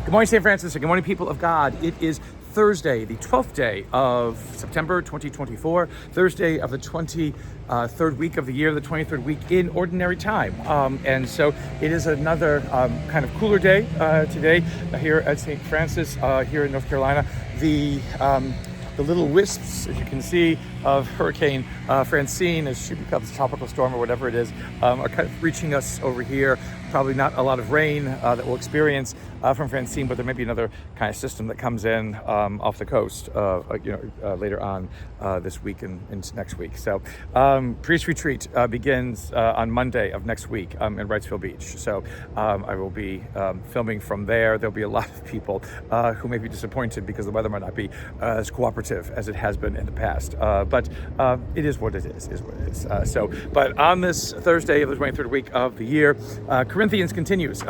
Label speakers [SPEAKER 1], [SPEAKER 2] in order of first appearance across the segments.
[SPEAKER 1] Good morning, St. Francis, and good morning, people of God. It is Thursday, the 12th day of September 2024, Thursday of the 23rd week of the year, the 23rd week in Ordinary Time. And so it is another kind of cooler day today here at St. Francis here in North Carolina. The little wisps, as you can see, of Hurricane Francine, as she becomes a tropical storm or whatever it is, are kind of reaching us over here. Probably not a lot of rain that we'll experience from Francine, but there may be another kind of system that comes in off the coast, later on this week and into next week. So, Priest Retreat begins on Monday of next week in Wrightsville Beach. So, I will be filming from there. There'll be a lot of people who may be disappointed because the weather might not be as cooperative as it has been in the past. But it is what it is what it is. But on this Thursday of the 23rd week of the year, Corinthians continues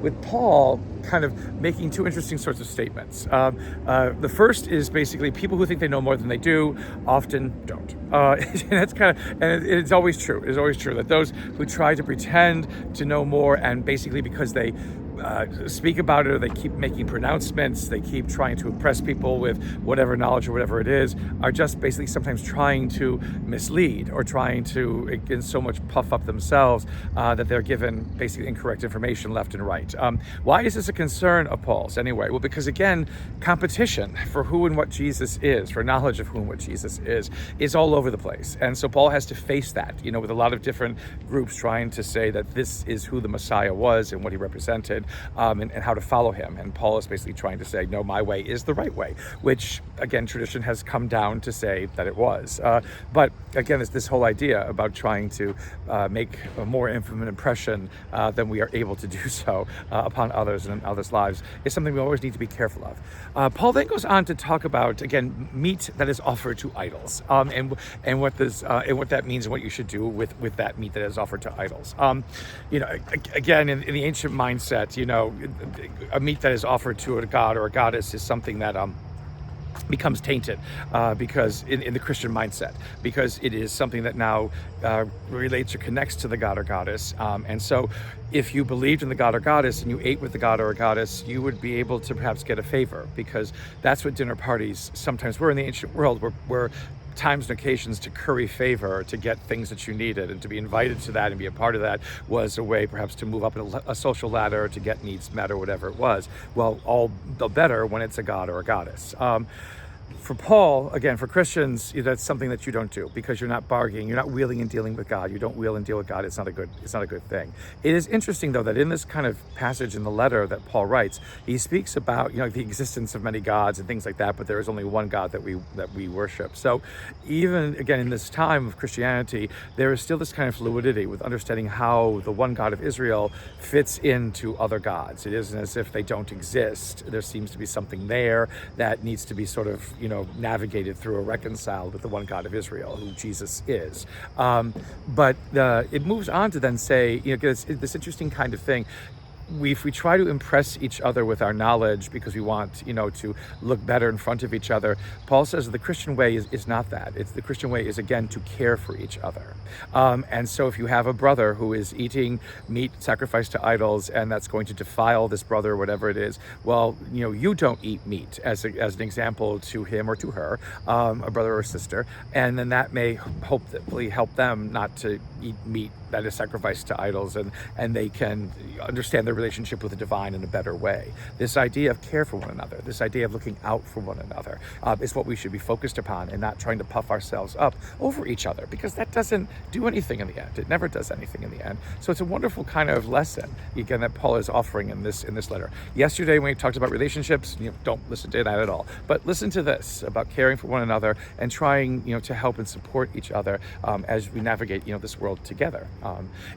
[SPEAKER 1] with Paul kind of making two interesting sorts of statements. The first is basically people who think they know more than they do often don't. And that's and it's always true. It's always true that those who try to pretend to know more, and basically because they speak about it, or they keep making pronouncements, they keep trying to impress people with whatever knowledge or whatever it is, are just basically sometimes trying to mislead or trying to, again, so much puff up themselves that they're given basically incorrect information left and right. Why is this a concern of Paul's anyway? Well, because again, competition for who and what Jesus is, for knowledge of who and what Jesus is all over the place. And so Paul has to face that, with a lot of different groups trying to say that this is who the Messiah was and what he represented. And how to follow him. And Paul is basically trying to say, no, my way is the right way, which, again, tradition has come down to say that it was. But again, it's this whole idea about trying to make a more intimate impression than we are able to do so upon others and in others' lives is something we always need to be careful of. Paul then goes on to talk about, again, meat that is offered to idols, and what this and what that means and what you should do with that meat that is offered to idols. Again, in the ancient mindset, a meat that is offered to a god or a goddess is something that becomes tainted because in the Christian mindset, because it is something that now relates or connects to the god or goddess. And so if you believed in the god or goddess and you ate with the god or goddess, you would be able to perhaps get a favor, because that's what dinner parties sometimes were in the ancient world, were times and occasions to curry favor, to get things that you needed, and to be invited to that and be a part of that was a way perhaps to move up a social ladder, to get needs met or whatever it was. Well, all the better when it's a god or a goddess. For Paul, again, for Christians, that's something that you don't do, because you're not bargaining, you're not wheeling and dealing with God. You don't wheel and deal with God. It's not a good thing. It is interesting, though, that in this kind of passage in the letter that Paul writes, he speaks about the existence of many gods and things like that, but there is only one God that we worship. So even again in this time of Christianity, there is still this kind of fluidity with understanding how the one God of Israel fits into other gods. It isn't as if they don't exist. There seems to be something there that needs to be sort of navigated through or reconciled with the one God of Israel, who Jesus is. But it moves on to then say, this interesting kind of thing. If we try to impress each other with our knowledge because we want, to look better in front of each other, Paul says the Christian way is not that. The Christian way is, again, to care for each other. And so if you have a brother who is eating meat sacrificed to idols, and that's going to defile this brother or whatever it is, well, you don't eat meat as an example to him or to her, a brother or sister, and then that may hopefully help them not to eat meat that is sacrificed to idols, and they can understand their relationship with the divine in a better way. This idea of care for one another, this idea of looking out for one another, is what we should be focused upon, and not trying to puff ourselves up over each other, because that doesn't do anything in the end. It never does anything in the end. So it's a wonderful kind of lesson, again, that Paul is offering in this letter. Yesterday, when we talked about relationships, don't listen to that at all, but listen to this about caring for one another and trying, to help and support each other as we navigate, this world together.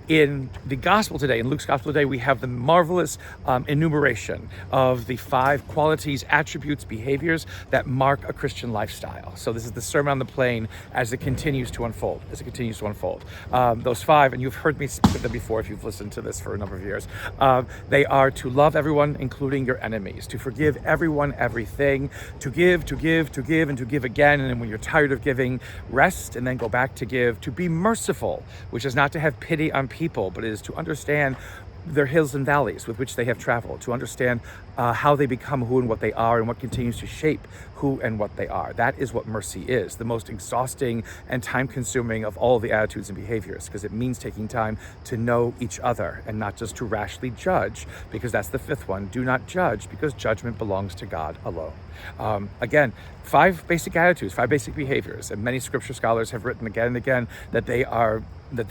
[SPEAKER 1] In the gospel today, in Luke's gospel today, we have the marvelous enumeration of the 5 qualities, attributes, behaviors that mark a Christian lifestyle. So this is the Sermon on the Plain as it continues to unfold. Those 5, and you've heard me speak of them before if you've listened to this for a number of years. They are to love everyone, including your enemies, to forgive everyone everything, to give, and to give again. And then when you're tired of giving, rest and then go back to give, to be merciful, which is not to have pity on people, but it is to understand their hills and valleys with which they have traveled, to understand how they become who and what they are, and what continues to shape who and what they are. That is what mercy is, the most exhausting and time-consuming of all the attitudes and behaviors, because it means taking time to know each other and not just to rashly judge, because that's the fifth one. Do not judge, because judgment belongs to God alone. Again, 5 basic attitudes, 5 basic behaviors, and many scripture scholars have written again and again that they are that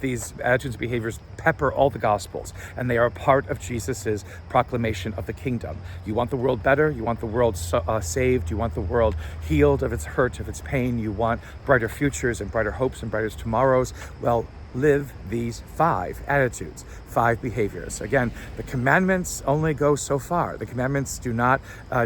[SPEAKER 1] these attitudes and behaviors pepper all the Gospels, and they are a part of Jesus's proclamation of the kingdom. You want the world better, you want the world saved, you want the world healed of its hurt, of its pain, you want brighter futures and brighter hopes and brighter tomorrows. Well, live these 5 attitudes, 5 behaviors. Again, the commandments only go so far. The commandments do not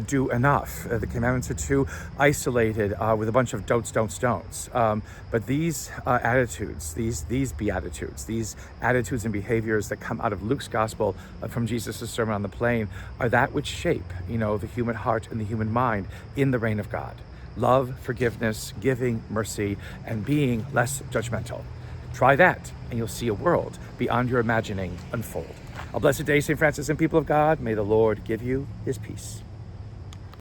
[SPEAKER 1] do enough. The commandments are too isolated with a bunch of don'ts. But these attitudes, these beatitudes, these attitudes and behaviors that come out of Luke's gospel from Jesus' Sermon on the Plain are that which shape, the human heart and the human mind in the reign of God. Love, forgiveness, giving, mercy, and being less judgmental. Try that, and you'll see a world beyond your imagining unfold. A blessed day, St. Francis and people of God. May the Lord give you his peace.